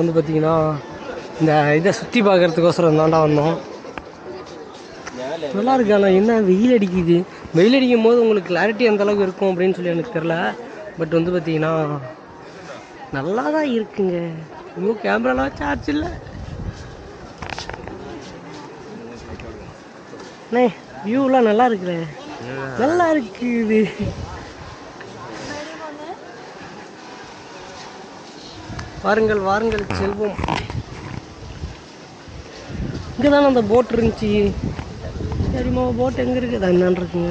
வந்து பார்த்தீங்கன்னா இந்த இதை சுற்றி பார்க்குறதுக்கோசரம் தாண்டா வந்தோம். நல்லா இருக்கு. ஆனால் என்ன வெயில் அடிக்குது, வெயில் அடிக்கும் போது உங்களுக்கு கிளாரிட்டி எந்த அளவுக்கு இருக்கும் அப்படின்னு சொல்லி எனக்கு தெரில. பட் வந்து பார்த்தீங்கன்னா நல்லா தான் இருக்குங்க. இன்னும் கேமராலாம் சார்ஜ் இல்லை. அண்ணே வியூலாம் நல்லா இருக்குல்ல, நல்லா இருக்குது. வாருங்கள் வாருங்கள் செல்வோம். இங்கே தானே அந்த போட் இருந்துச்சு. சரிம்மா போட் எங்கே இருக்குது? அது என்னன்னு இருக்குங்க.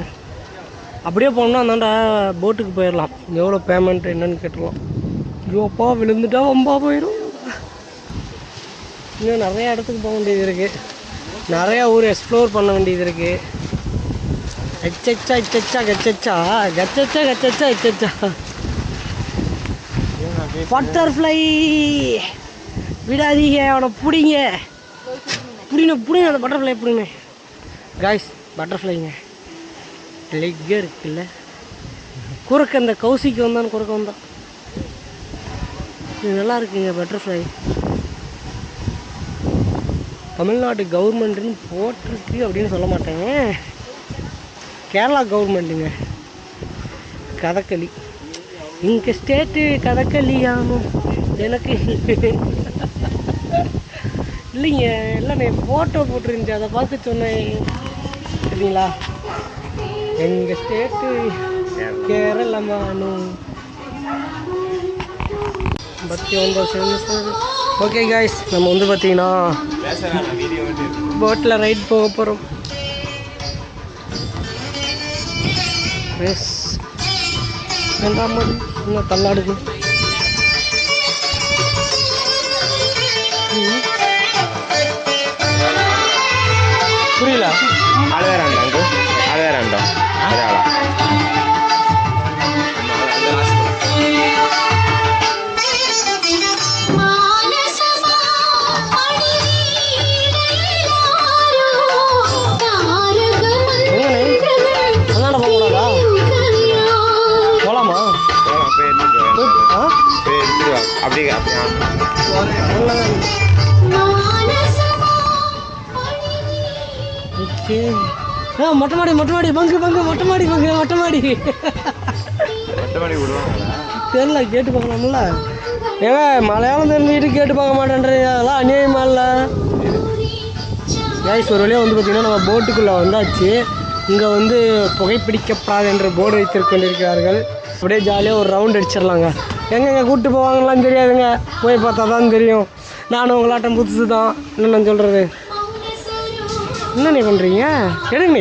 அப்படியே போனோம்னா அந்தாண்டா போட்டுக்கு போயிடலாம். எவ்வளோ பேமெண்ட் என்னன்னு கேட்டுருவோம். ஐயோப்பா விழுந்துட்டா ரொம்ப போயிடும். இன்னும் நிறையா இடத்துக்கு போக வேண்டியது இருக்குது. நிறையா ஊர் எக்ஸ்ப்ளோர் பண்ண வேண்டியது இருக்குது. எச்சச்சா இச்சச்சா கச்சச்சா கச்சச்சா கச்சச்சா இச்சச்சா. பட்டர்ஃப்ளை விடாதீங்க, அவனை பிடிங்க பிடிங்க அந்த பட்டர்ஃப்ளை பிடிங்க காய்ஸ். பட்டர்ஃப்ளைங்க லெக்கே இருக்குல்ல. குறுக்க அந்த கௌசிக்கு வந்தான்னு குறுக்க வந்தான். இது நல்லா இருக்குங்க பட்டர்ஃப்ளை. தமிழ்நாடு கவர்மெண்ட்டுன்னு போட்டிருக்கு அப்படின்னு சொல்ல மாட்டேங்க, கேரளா கவர்மெண்ட்டுங்க. கதகளி இங்கே ஸ்டேட்டு கதகளியானும் எனக்கு இல்லைங்க. இல்லைண்ணே ஃபோட்டோ போட்டுருந்துச்சு, அதை பார்த்து சொன்னேன் சரிங்களா. எங்கள் ஸ்டேட்டு கேரளமானும் 89. ஓகே காய்ஸ், நம்ம வந்து பார்த்தீங்கன்னா போட்டில் ரைட் போக போகிறோம். ரெண்டாம் மணி இன்னும் தள்ளாடுது. புரியல. மொட்டை மாடி தெரியல, கேட்டு பார்க்கலாம்ல. ஏங்க மலையாளம் தெரிஞ்சுக்கிட்டு கேட்டு பார்க்க மாட்டேன்றீங்க, அதெல்லாம் அநியாயமா இல்லை கைஸ். ஒரு வழியாக வந்து பார்த்திங்கன்னா நம்ம போட்டுக்குள்ளே வந்தாச்சு. இங்கே வந்து புகைப்பிடிக்கப்படாது என்று போர்டு வைத்திருக்கொண்டிருக்கிறார்கள். அப்படியே ஜாலியாக ஒரு ரவுண்ட் அடிச்சிடலாங்க. எங்கெங்கே கூப்பிட்டு போவாங்கலாம் தெரியாதுங்க, போய் பார்த்தா தான் தெரியும். நானும் உங்களாட்டம் புதுசு தான். என்னென்னு சொல்கிறது. என்னண்ணே பண்ணுறீங்க? எடுங்க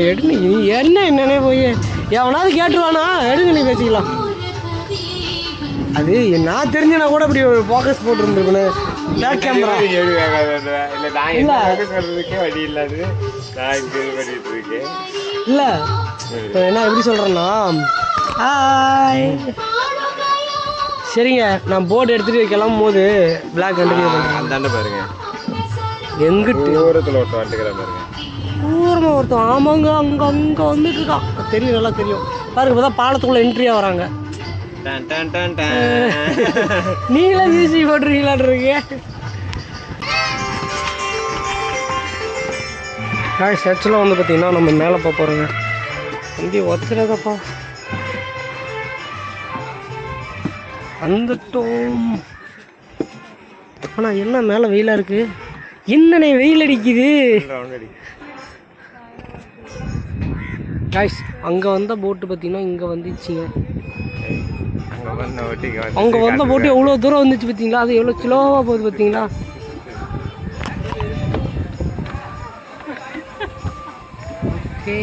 என்னன்னே போய் எவனாவது கேட்டுருவானா? எடுங்க, நீ பேசிக்கலாம். அது நான் தெரிஞ்சனா கூட இப்படி ஒரு ஃபோக்கஸ் போட்டுருந்துருக்கணும். பேக் கேமரா இல்லை என்ன எப்படி சொல்கிறேன்னா, சரிங்க நான் போர்டு எடுத்துகிட்டு கிளம்பும் போது பிளாக் கண்டினியூ பண்ணுறேன். அந்தாண்ட பாருங்க, எங்கிட்டு தூரத்தில் ஒருத்தன் வந்துக்கிற பாருங்க. தூரமாக ஒருத்தன் ஆமாங்க அங்கே வந்துட்டு இருக்கான். தெரியும், நல்லா தெரியும் பாருங்க. இப்போ தான் பாலத்துக்குள்ளே என்ட்ரியாக வராங்க. நீங்களாம் யூசி போட்டுருக்கீங்களாட்ருக்கீங்க. ஆக்சுவலாக வந்து பார்த்தீங்கன்னா நம்ம மேலே போகிறோங்க. வண்டி ஒத்துறதப்பா வந்துட்டோம். ஆனால் என்ன மேலே வெயிலாக இருக்குது. என்னண்ணே வெயில் அடிக்குது காய்ஸ். அங்கே வந்த போட்டு பார்த்தீங்கன்னா இங்கே வந்துச்சுங்க. அங்கே வந்த போட்டு எவ்வளோ தூரம் வந்துச்சு பார்த்தீங்களா? அது எவ்வளோ ஸ்லோவாக போகுது பார்த்தீங்களா? ஓகே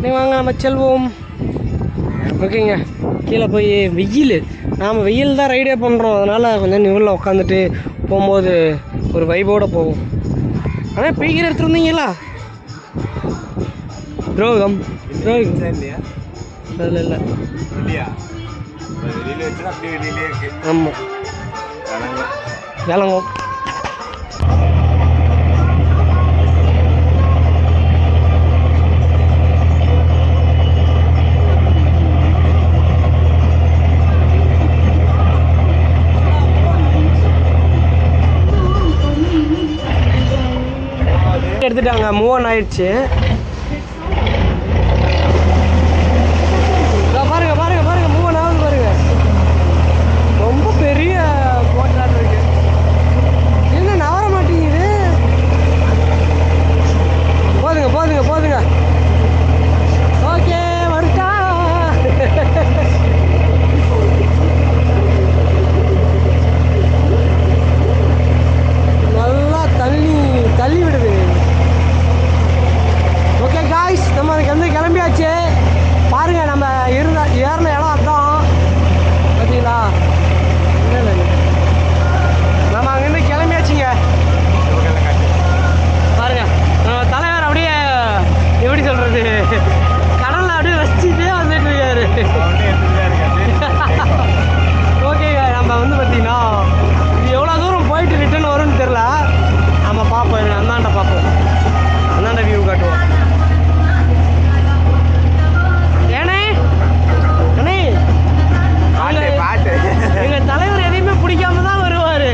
சரி வாங்க நம்ம செல்வோம். ஓகேங்க, கீழே போய் வெயில், நாம் வெயில் தான் ரைடே பண்ணுறோம், அதனால் கொஞ்சம் நிழலில் உட்காந்துட்டு போகும்போது ஒரு வைபோடு போவோம். ஆனால் பீக்கிற எடுத்துருந்தீங்களா ரோகம் இல்லையா? அதில் இல்லை இல்லையா? ஆமாம் விளங்கும். எடுத்துட்டாங்க, மூவ் ஆன் ஆயிடுச்சு. பாருங்க பாருங்க பாருங்க, மூவ் ஆன் ஆகுது பாருங்க. ரொம்ப பெரிய போட்டாட்டு இருக்கு, என்ன நவர மாட்டேங்குது. போதுங்க போதுங்க போதுங்க. ஓகே வருட்டா. நல்லா தள்ளி விடுது. ஓகே காய்ஸ், நம்ம அதுக்கு வந்து கிளம்பியாச்சு. பாருங்க, நம்ம ஏறின இடம் அதான் பார்த்தீங்களா. இல்லை நம்ம அங்கேருந்து கிளம்பியாச்சுங்க. பாருங்க, நம்ம தலைவர் அப்படியே எப்படி சொல்கிறது, கடலில் அப்படியே ரசிச்சுட்டே வந்துட்டு இருக்காரு. ஓகேங்க, நம்ம வந்து பார்த்தீங்கன்னா இது எவ்வளோ தூரம் போயிட்டு ரிட்டர்ன் வரும்னு தெரில. நம்ம பார்ப்போம், அந்தாண்ட பார்ப்போம், அந்தாண்ட வியூ காட்டுவோம். எங்கள் தலைவர் எதையுமே பிடிக்காம தான் வருவார்.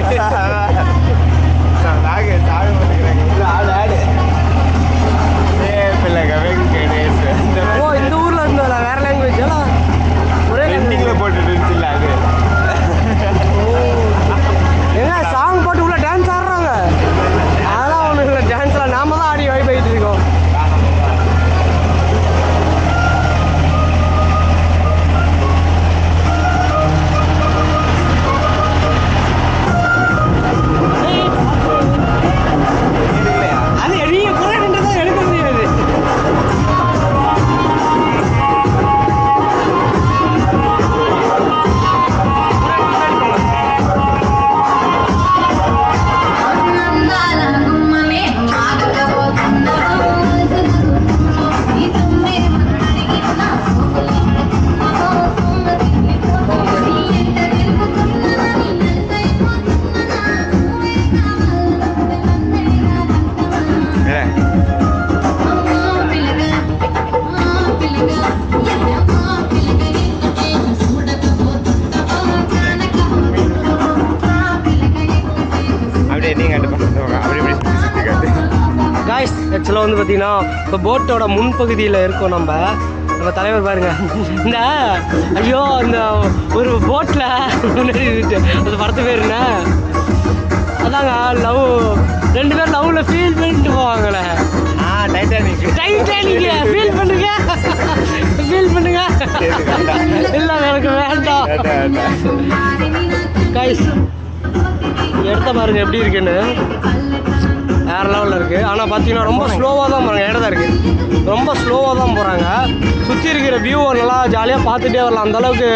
ஓ, இந்த ஊரில் இருந்ததில்ல, வேற லாங்குவேஜ் எல்லாம் ஒரே லாங்குவேஜில் போட்டுட்டு இருந்துச்சுல்ல அது. ஓ, ஏங்க சாங் போட்டு உள்ள டான்ஸ் ஆடுறாங்க. அதெல்லாம் ஒன்றும் இல்லை, டான்ஸ்லாம் நாம தான் ஆடி வைப் ஆகிட்டு இருக்கோம். காய்ஸ், ஆக்சுவலாக வந்து பார்த்தீங்கன்னா இப்போ போட்டோட முன்பகுதியில் இருக்கோம். நம்ம தலைவர் பாருங்க, இந்த ஐயோ இந்த ஒரு போட்டில் முன்னாடி அந்த படத்து பேர் என்ன, அதாங்க லவ், 2 பேர் லவ்வில் ஃபீல் பண்ணிட்டு போவாங்களே. டைட்டானிக் ஃபீல் பண்ணுங்க, ஃபீல் பண்ணுங்க. இல்லை எனக்கு வேண்டாம். காய்ஸ், இடத்த பாருங்க எப்படி இருக்குன்னு, வேறு லெவலில் இருக்குது. ஆனால் பார்த்தீங்கன்னா ரொம்ப ஸ்லோவாக தான் போகிறாங்க, இடத்த இருக்குது, ரொம்ப ஸ்லோவாக தான் போகிறாங்க. சுற்றி இருக்கிற வியூவை நல்லா ஜாலியாக பார்த்துட்டே வரலாம், அந்தளவுக்கு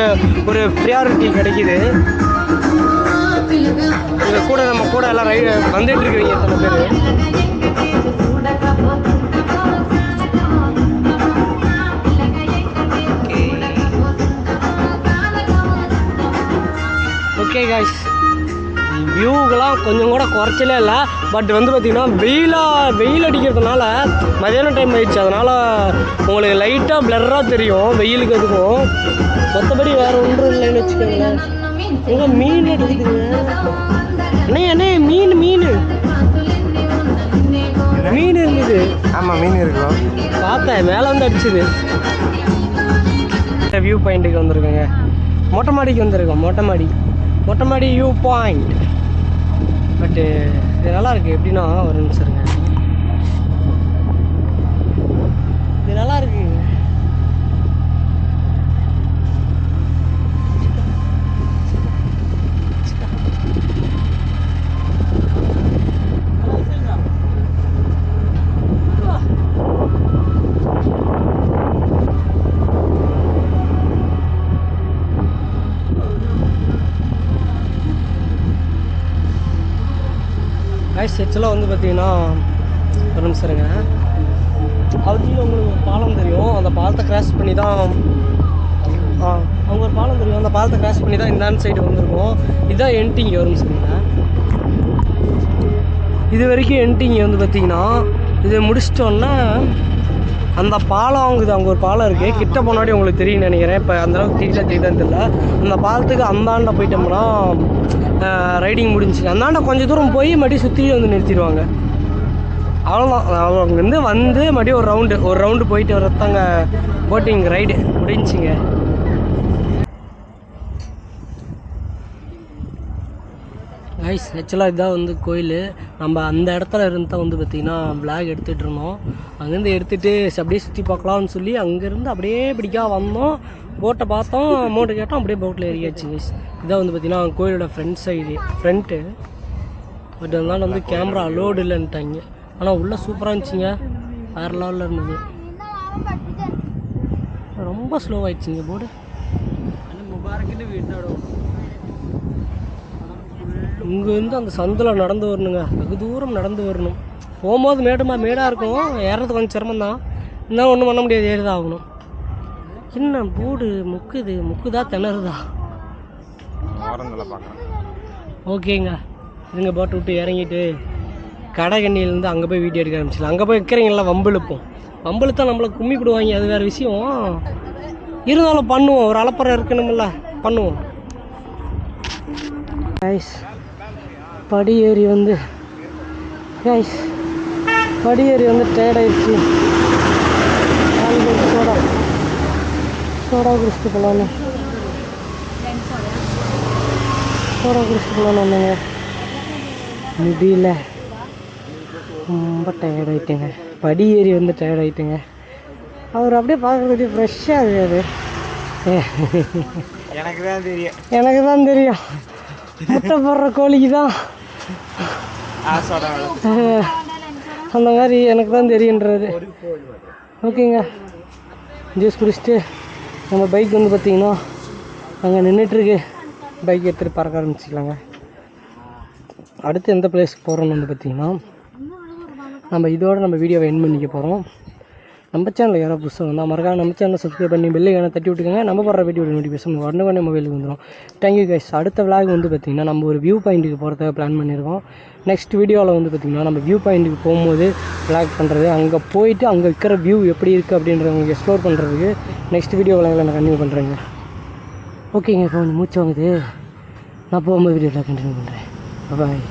ஒரு ப்ரியாரிட்டி கிடைக்கிது. இதை கூட நம்ம கூட எல்லாம் வந்துட்டு இருக்கிறீங்க சில பேர். ஓகே காய்ஸ், வியூக்கெலாம் கொஞ்சம் கூட குறைச்சலே இல்லை. பட் வந்து பார்த்திங்கன்னா வெயில் அடிக்கிறதுனால மதியானம் டைம் ஆயிடுச்சு, அதனால் உங்களுக்கு லைட்டாக பிளர்ராக தெரியும் வெயிலுக்கு. அதுக்கும் மற்றபடி வேறு ஒன்றும் இல்லைன்னு வச்சுக்கோங்களேன். எங்கே மீன் எடுத்துக்குங்க அண்ணே, மீன் இருந்தது. ஆமாம், மீன் இருக்கும், பார்த்தேன், மேலே வந்து அடிச்சுது. வியூ பாயிண்ட்டுக்கு வந்திருக்கோங்க, மொட்டை மாடிக்கு வந்திருக்கோம். மொட்டை மாடி வியூ பாயிண்ட். பட்டு இது நல்லாயிருக்கு. எப்படின்னா ஒரு நிமிஷம் இருங்க, இது நல்லாயிருக்கு. ஆக்சுவலாக வந்து பார்த்தீங்கன்னா ஒரு நிமிஷம் இருங்க. அதுலேயும் உங்களுக்கு ஒரு பாலம் தெரியும், அந்த பாலத்தை கிராஸ் பண்ணி தான் அவங்க ஒரு பாலம் தெரியும், அந்த பாலத்தை கிராஸ் பண்ணி தான் இந்த சைடு வந்திருக்கோம். இதுதான் என்டிங்க. ஒரு நிமிஷம் இருங்க. இது வரைக்கும் என்டிங்க வந்து பார்த்தீங்கன்னா இதை முடிச்சிட்டோன்னா அந்த பாலம் வாங்குது. அங்கே ஒரு பாலம் இருக்குது, கிட்ட போனாடி உங்களுக்கு தெரியும் நினைக்கிறேன். இப்போ அந்தளவுக்கு தெரியுதான்னு தெரியல. அந்த பாலத்துக்கு அந்தாண்ட போயிட்டோம்னா ரைடிங் முடிஞ்சிச்சு. அந்தாண்ட கொஞ்சம் தூரம் போய் மறுபடியும் சுற்றி வந்து நிறுத்திடுவாங்க. அவ்வளோதான். அங்கேருந்து வந்து மறுபடியும் ஒரு ரவுண்டு போயிட்டு வரத்தாங்க போட்டிங் ரைடு முடிஞ்சிங்க. கைஸ் ஆக்சுவலாக இதுதான் வந்து கோயில். நம்ம அந்த இடத்துல இருந்து தான் வந்து பார்த்திங்கன்னா விளாக் எடுத்துகிட்டு இருந்தோம். அங்கேருந்து எடுத்துகிட்டு அப்படியே சுற்றி பார்க்கலாம்னு சொல்லி அங்கேருந்து அப்படியே பிடிக்கா வந்தோம். போட்டை பார்த்தோம், அமௌண்ட்டு கேட்டோம், அப்படியே போட்டில் ஏறியாச்சு கைஸ். இதான் வந்து பார்த்திங்கன்னா கோயிலோட ஃப்ரண்ட்டு. பட் அதனால வந்து கேமரா அலோடு இல்லைன்ட்டாங்க. ஆனால் உள்ளே சூப்பராக இருந்துச்சுங்க, வேறு லெவலில் இருந்தது. ரொம்ப ஸ்லோவாகிடுச்சிங்க போர்டு. இங்கேருந்து அந்த சந்தில் நடந்து வரணுங்க, வெகு தூரம் நடந்து வரணும். போகும்போது மேடாக இருக்கும், ஏறது கொஞ்சம் சிரமம் தான். இருந்தாலும் ஒன்றும் பண்ண முடியாது, ஏறிதான் ஆகணும். என்ன போர்டு முக்குதா திணறுதா? ஓகேங்க, இதுங்க போட்டு விட்டு இறங்கிட்டு கடைகண்ணிலேருந்து அங்கே போய் வீடியோ எடுக்க ஆரம்பிச்சிடலாம். அங்கே போய் வைக்கிறீங்களா வம்புழுத்தா நம்மளை கும்மி போடுவாங்க, அது வேறு விஷயம். இருந்தாலும் பண்ணுவோம், ஒரு அலப்பறை இருக்கணுமில்ல, பண்ணுவோம். கைஸ் படி ஏறி வந்து டயர்ட் ஆயிடுச்சு. சோடா குடிச்சிட்டு போகலான்னு வந்தேங்க. முடியல, ரொம்ப டயர்ட் ஆகிட்டேங்க. படி ஏறி வந்து டயர்ட் ஆகிட்டேங்க. அவர் அப்படியே பார்க்குறதுக்கு ஃப்ரெஷ்ஷாக இருக்காது. எனக்கு தான் தெரியும் முட்டை போடுற கோழிக்கு தான் அந்த மாதிரி எனக்கு தான் தெரியுன்றாரு. ஓகேங்க, ஜூஸ் குடிச்சிட்டு நம்ம பைக் வந்து பார்த்திங்கன்னா அங்கே நின்றுட்டுருக்கு. பைக் எடுத்துகிட்டு பறக்க ஆரம்பிச்சிக்கலாங்க. அடுத்து எந்த பிளேஸ்க்கு போகிறோன்னு வந்து பார்த்திங்கன்னா நம்ம வீடியோவை எண்ட் பண்ணிக்க போகிறோம். நம்ம சேனலில் யாராவது புதுசாக வந்தால் மறக்காம நம்ம சேனலை சப்ஸ்கிரைப் பண்ணி பெல்லைக்கான தட்டி விட்டுக்கோங்க. நம்ம போடுற வீடியோ நோட்டிஃபிகேஷன் உடனே மொபைலுக்கு வந்துடும். Thank you guys. அடுத்த விளாக் வந்து பார்த்திங்கன்னா நம்ம ஒரு வியூ பாயிண்ட்டுக்கு போகிறதுக்கு பிளான் பண்ணியிருக்கோம். நெக்ஸ்ட் வீடியோவில் வந்து பார்த்திங்கன்னா நம்ம வியூ பாயிண்ட்டுக்கு போகும்போது விளாக் பண்ணுறது, அங்கே போயிட்டு அங்கே இருக்கிற வியூ எப்படி இருக்குது அப்படின்றத உங்களுக்கு எக்ஸ்ப்ளோர் பண்ணுறதுக்கு நெக்ஸ்ட் வீடியோ விளாகில் நான் கண்டினியூ பண்ணுறேங்க. ஓகேங்க, இப்போ கொஞ்சம் மூச்சு வாங்குது. நான் போகும்போது வீடியோவில் கண்டினியூ பண்ணுறேன். பாய்.